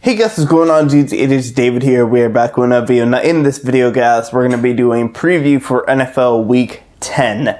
Hey guys, what's going on, dudes? It is David here. We are back with another video. Now in this video, guys, we're going to be doing preview for NFL Week 10.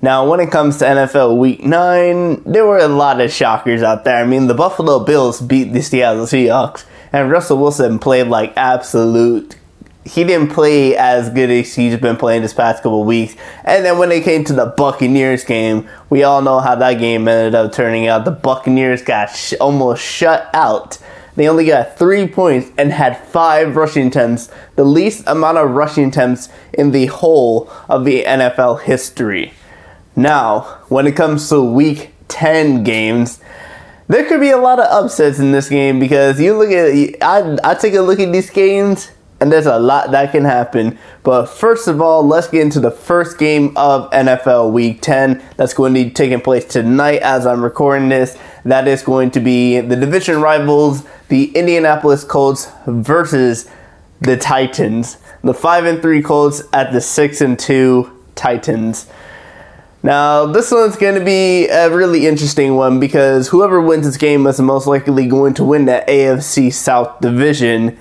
Now when it comes to NFL Week 9, there were a lot of shockers out there. I mean, the Buffalo Bills beat the Seattle Seahawks, and Russell Wilson played like absolute... He didn't play as good as he's been playing this past couple weeks. And then when it came to the Buccaneers game, we all know how that game ended up turning out. The Buccaneers got almost shut out. They only got 3 points and had 5 rushing attempts, the least amount of rushing attempts in the whole of the NFL history. Now, when it comes to Week 10 games, there could be a lot of upsets in this game because you look at, I take a look at these games and there's a lot that can happen. But first of all, let's get into the first game of NFL Week 10 that's going to be taking place tonight as I'm recording this. That is going to be the division rivals, the Indianapolis Colts versus the Titans. The 5-3 Colts at the 6-2 Titans. Now, this one's going to be a really interesting one because whoever wins this game is most likely going to win that AFC South division.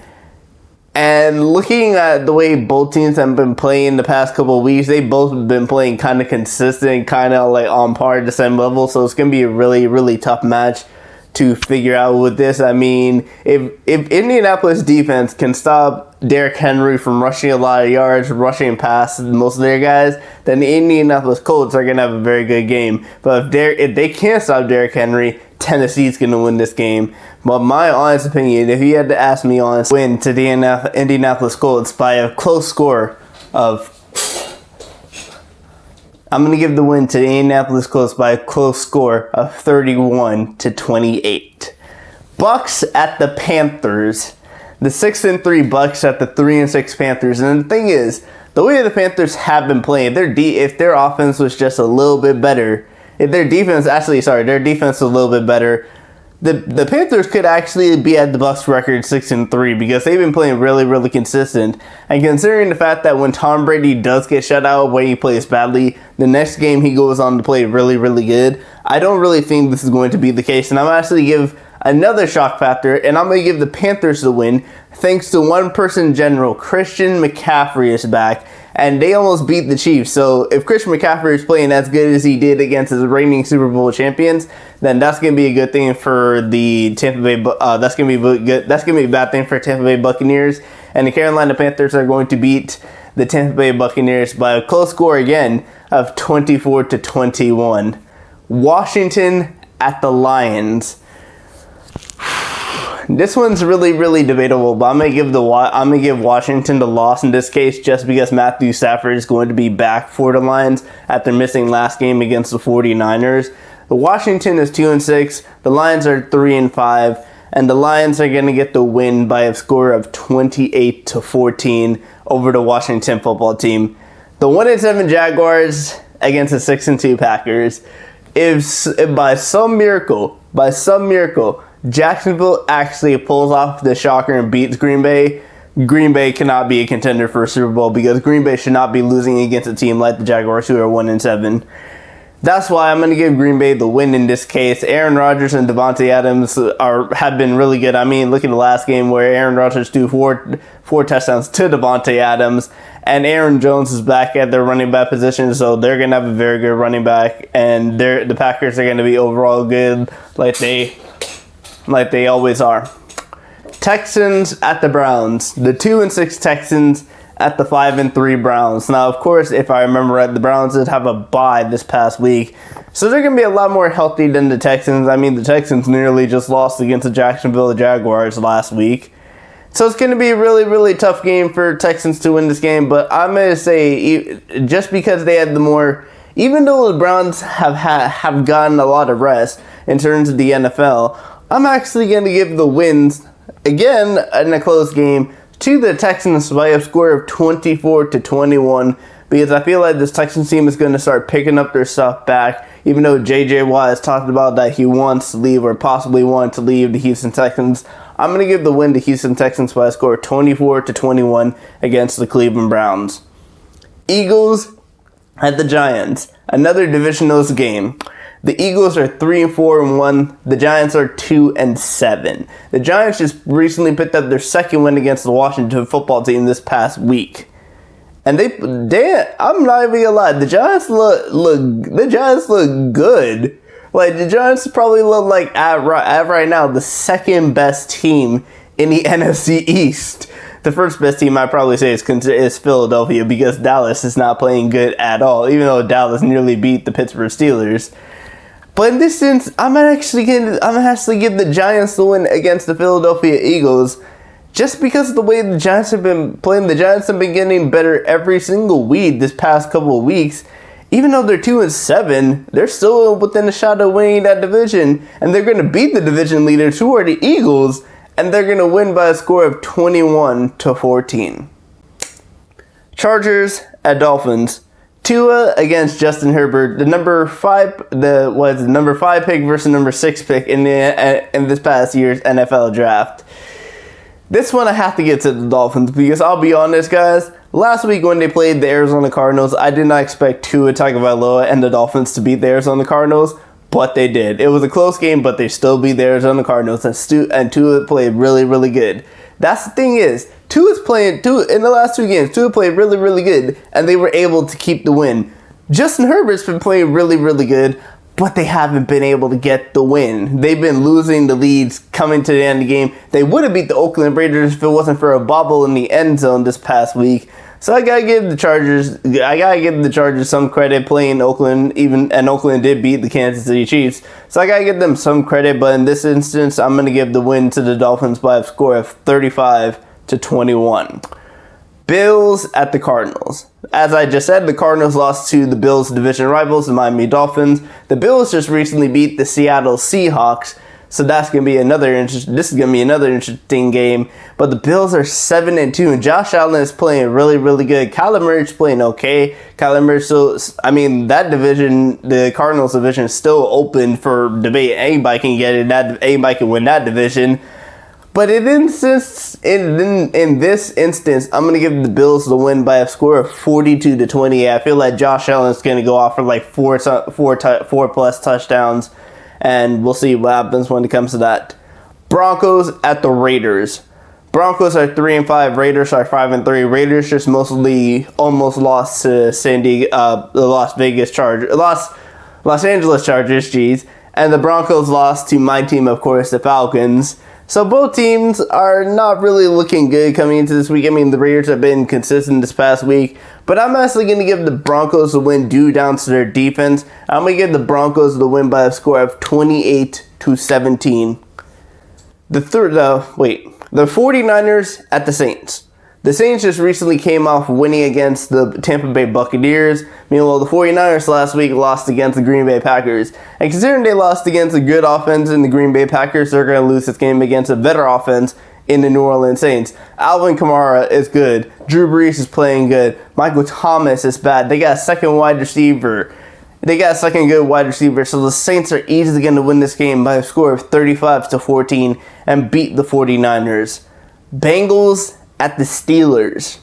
And looking at the way both teams have been playing the past couple of weeks, they both have been playing kind of consistent, kind of like on par at the same level. So it's going to be a really, really tough match to figure out with this. I mean, if Indianapolis defense can stop Derrick Henry from rushing a lot of yards, rushing past most of their guys, then the Indianapolis Colts are going to have a very good game. But if they can't stop Derrick Henry, Tennessee's going to win this game. But my honest opinion, if you had to ask me honest, win to the Indianapolis Colts by a close score of... I'm going to give the win to the Indianapolis Colts by a close score of 31-28. Bucks at the Panthers. The 6-3 Bucks at the 3-6 Panthers. And the thing is, the way the Panthers have been playing, if their offense was just a little bit better, if their defense their defense was a little bit better, the Panthers could actually be at the Bucks record 6-3 because they've been playing really, really consistent. And considering the fact that when Tom Brady does get shut out when he plays badly, the next game he goes on to play really, really good, I don't really think this is going to be the case. And I'm actually give another shock factor, and I'm going to give the Panthers the win thanks to one-person general. Christian McCaffrey is back, and they almost beat the Chiefs. So if Christian McCaffrey is playing as good as he did against his reigning Super Bowl champions, then that's going to be a good thing for the Tampa Bay. That's going to be good. That's going to be a bad thing for Tampa Bay Buccaneers, and the Carolina Panthers are going to beat the Tampa Bay Buccaneers by a close score again of 24-21. Washington at the Lions. This one's really, really debatable, but I'm gonna give Washington the loss in this case just because Matthew Stafford is going to be back for the Lions after missing last game against the 49ers. The Washington is 2-6, the Lions are 3-5, and the Lions are gonna get the win by a score of 28-14 over the Washington football team. The 1-7 Jaguars against the 6-2 Packers. If by some miracle, Jacksonville actually pulls off the shocker and beats Green Bay cannot be a contender for a Super Bowl because Green Bay should not be losing against a team like the Jaguars who are 1-7. That's why I'm going to give Green Bay the win in this case. Aaron Rodgers and Davante Adams have been really good. I mean, look at the last game where Aaron Rodgers threw four touchdowns to Davante Adams, and Aaron Jones is back at their running back position, so they're going to have a very good running back, and the Packers are going to be overall good like they always are. Texans at the Browns. The 2-6 Texans at the 5-3 Browns. Now, of course, if I remember right, the Browns did have a bye this past week, so they're going to be a lot more healthy than the Texans. I mean, the Texans nearly just lost against the Jacksonville Jaguars last week. So it's going to be a really, really tough game for Texans to win this game, but I'm going to say just because they had the more... Even though the Browns have gotten a lot of rest in terms of the NFL, I'm actually going to give the wins, again, in a close game, to the Texans by a score of 24-21 because I feel like this Texans team is going to start picking up their stuff back, even though J.J. Watt has talked about that he wants to leave or possibly wants to leave the Houston Texans. I'm going to give the win to Houston Texans by a score of 24-21 against the Cleveland Browns. Eagles at the Giants, another divisional game. The Eagles are 3-4-1. The Giants are 2-7. The Giants just recently picked up their second win against the Washington football team this past week. And I'm not even gonna lie, the Giants look good. Like, the Giants probably look like at right now the second best team in the NFC East. The first best team I'd probably say is Philadelphia, because Dallas is not playing good at all, even though Dallas nearly beat the Pittsburgh Steelers. But in this sense, I'm gonna actually give the Giants the win against the Philadelphia Eagles, just because of the way the Giants have been playing. The Giants have been getting better every single week this past couple of weeks. Even though they're 2-7, they're still within a shot of winning that division, and they're going to beat the division leaders, who are the Eagles, and they're going to win by a score of 21-14. Chargers at Dolphins. Tua against Justin Herbert, the number 5 pick versus number 6 pick in this past year's NFL draft. This one I have to get to the Dolphins, because I'll be honest, guys. Last week when they played the Arizona Cardinals, I did not expect Tua Tagovailoa and the Dolphins to beat the Arizona Cardinals, but they did. It was a close game, but they still beat the Arizona Cardinals, and Tua played really, really good. That's the thing is, Tua in the last 2 games, Tua played really, really good, and they were able to keep the win. Justin Herbert's been playing really, really good, but they haven't been able to get the win. They've been losing the leads coming to the end of the game. They would have beat the Oakland Raiders if it wasn't for a bobble in the end zone this past week. So I gotta give the Chargers some credit playing Oakland, and Oakland did beat the Kansas City Chiefs. So I gotta give them some credit, but in this instance, I'm gonna give the win to the Dolphins by a score of 35-21. Bills at the Cardinals. As I just said, the Cardinals lost to the Bills' division rivals, the Miami Dolphins. The Bills just recently beat the Seattle Seahawks, so this is gonna be another interesting game. But the Bills are 7-2, and Josh Allen is playing really, really good. Kyler Murray's playing okay. That division, the Cardinals division, is still open for debate. Anybody can get it. Anybody can win that division. But in this instance, I'm going to give the Bills the win by a score of 42-20. I feel like Josh Allen is going to go off for like four plus touchdowns, and we'll see what happens when it comes to that. Broncos at the Raiders. Broncos are 3-5. Raiders are 5-3. Raiders just almost lost to the Los Angeles Chargers, and the Broncos lost to my team, of course, the Falcons. So both teams are not really looking good coming into this week. I mean, the Raiders have been consistent this past week, but I'm actually going to give the Broncos the win due down to their defense. I'm going to give the Broncos the win by a score of 28-17. The 49ers at the Saints. The Saints just recently came off winning against the Tampa Bay Buccaneers. Meanwhile, the 49ers last week lost against the Green Bay Packers. And considering they lost against a good offense in the Green Bay Packers, they're going to lose this game against a better offense in the New Orleans Saints. Alvin Kamara is good. Drew Brees is playing good. Michael Thomas is bad. They got a second good wide receiver. So the Saints are easily going to win this game by a score of 35-14 and beat the 49ers. Bengals at the Steelers.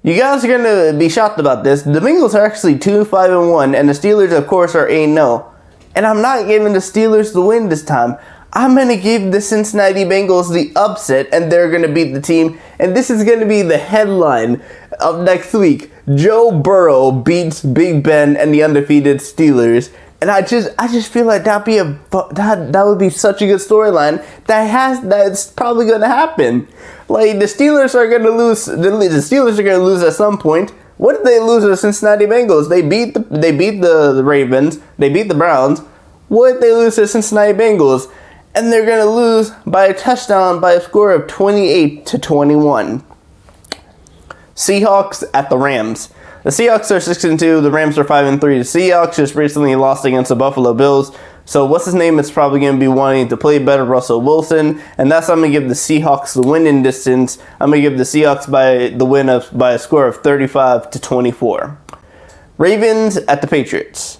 You guys are going to be shocked about this. The Bengals are actually 2-5-1, and the Steelers, of course, are 8-0. And I'm not giving the Steelers the win this time. I'm going to give the Cincinnati Bengals the upset, and they're going to beat the team. And this is going to be the headline of next week. Joe Burrow beats Big Ben and the undefeated Steelers. And I just feel like that would be such a good storyline. That's probably going to happen. Like, the Steelers are going to lose. The Steelers are going to lose at some point. What did they lose to the Cincinnati Bengals? They beat the Ravens. They beat the Browns. What did they lose to the Cincinnati Bengals? And they're going to lose by a touchdown by a score of 28-21. Seahawks at the Rams. The Seahawks are 6-2. The Rams are 5-3. The Seahawks just recently lost against the Buffalo Bills. So what's his name is probably going to be wanting to play better, Russell Wilson. And that's I'm going to give the Seahawks the win in distance. I'm going to give the Seahawks by a score of 35-24. Ravens at the Patriots.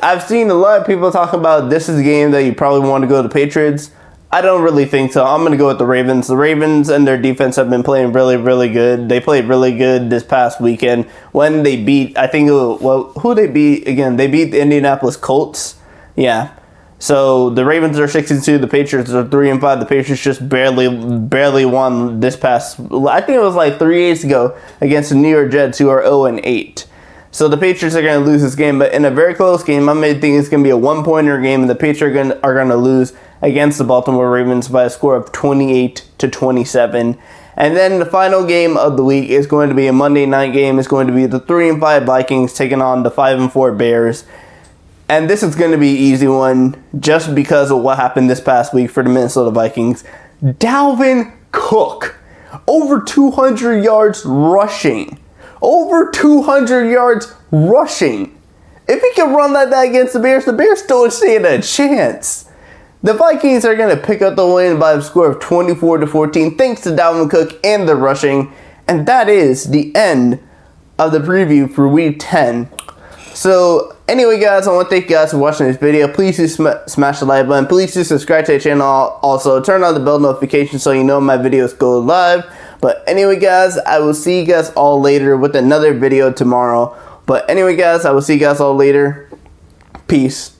I've seen a lot of people talk about this is a game that you probably want to go to the Patriots. I don't really think so. I'm going to go with the Ravens. The Ravens and their defense have been playing really, really good. They played really good this past weekend when they beat, I think, who they beat again? They beat the Indianapolis Colts. Yeah. So the Ravens are 6-2. The Patriots are 3-5. The Patriots just barely won this past, I think it was like 3 days ago against the New York Jets, who are 0-8. So the Patriots are going to lose this game, but in a very close game. I may think it's going to be a one-pointer game, and the Patriots are going to lose against the Baltimore Ravens by a score of 28-27. And then the final game of the week is going to be a Monday night game. It's going to be the 3-5 Vikings taking on the 5-4 Bears. And this is going to be an easy one just because of what happened this past week for the Minnesota Vikings. Dalvin Cook, over 200 yards rushing. Over 200 yards rushing. If he can run like that against the Bears don't stand a chance. The Vikings are going to pick up the win by a score of 24-14 thanks to Dalvin Cook and the rushing. And that is the end of the preview for Week 10. So, anyway, guys, I want to thank you guys for watching this video. Please do smash the like button. Please do subscribe to the channel. Also, turn on the bell notification so you know my videos go live. But anyway, guys, I will see you guys all later with another video tomorrow. But anyway, guys, I will see you guys all later. Peace.